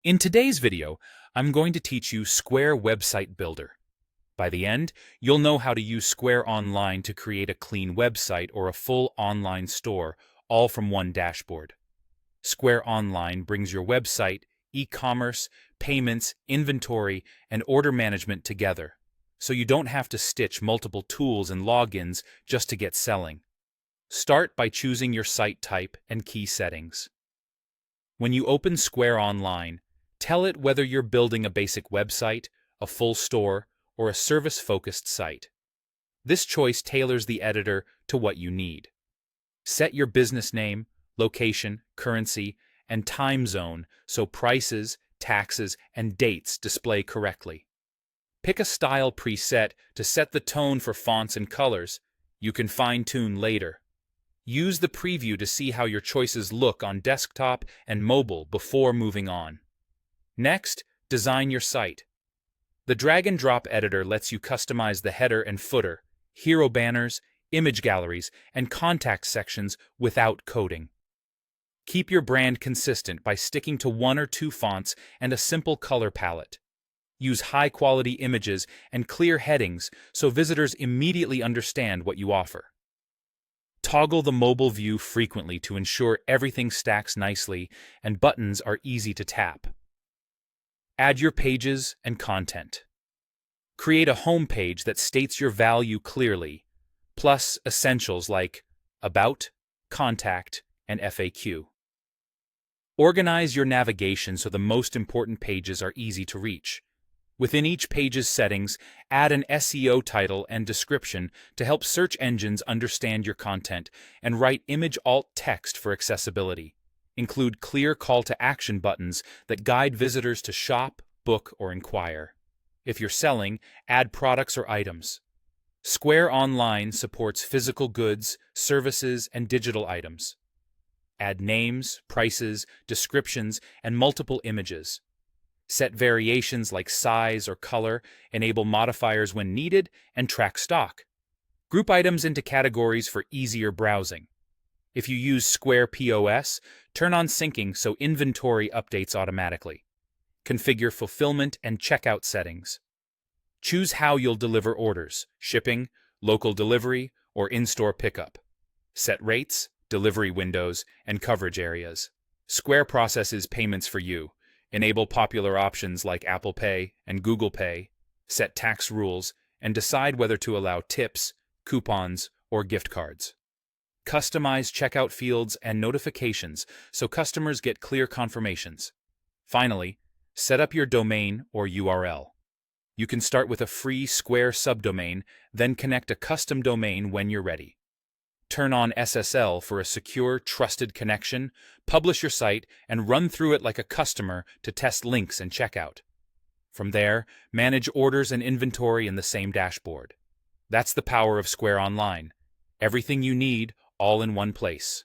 In today's video, I'm going to teach you Square Website Builder. By the end, you'll know how to use Square Online to create a clean website or a full online store, all from one dashboard. Square Online brings your website, e-commerce, payments, inventory, and order management together, so you don't have to stitch multiple tools and logins just to get selling. Start by choosing your site type and key settings. When you open Square Online, tell it whether you're building a basic website, a full store, or a service-focused site. This choice tailors the editor to what you need. Set your business name, location, currency, and time zone so prices, taxes, and dates display correctly. Pick a style preset to set the tone for fonts and colors. You can fine-tune later. Use the preview to see how your choices look on desktop and mobile before moving on. Next, design your site. The drag-and-drop editor lets you customize the header and footer, hero banners, image galleries, and contact sections without coding. Keep your brand consistent by sticking to one or two fonts and a simple color palette. Use high-quality images and clear headings so visitors immediately understand what you offer. Toggle the mobile view frequently to ensure everything stacks nicely and buttons are easy to tap. Add your pages and content. Create a home page that states your value clearly, plus essentials like About, Contact, and FAQ. Organize your navigation so the most important pages are easy to reach. Within each page's settings, add an SEO title and description to help search engines understand your content, and write image alt text for accessibility. Include clear call-to-action buttons that guide visitors to shop, book, or inquire. If you're selling, add products or items. Square Online supports physical goods, services, and digital items. Add names, prices, descriptions, and multiple images. Set variations like size or color, enable modifiers when needed, and track stock. Group items into categories for easier browsing. If you use Square POS, turn on syncing so inventory updates automatically. Configure fulfillment and checkout settings. Choose how you'll deliver orders: shipping, local delivery, or in-store pickup. Set rates, delivery windows, and coverage areas. Square processes payments for you. Enable popular options like Apple Pay and Google Pay. Set tax rules, and decide whether to allow tips, coupons, or gift cards. Customize checkout fields and notifications so customers get clear confirmations. Finally, set up your domain or URL. You can start with a free Square subdomain, then connect a custom domain when you're ready. Turn on SSL for a secure, trusted connection, publish your site, and run through it like a customer to test links and checkout. From there, manage orders and inventory in the same dashboard. That's the power of Square Online. Everything you need, all in one place.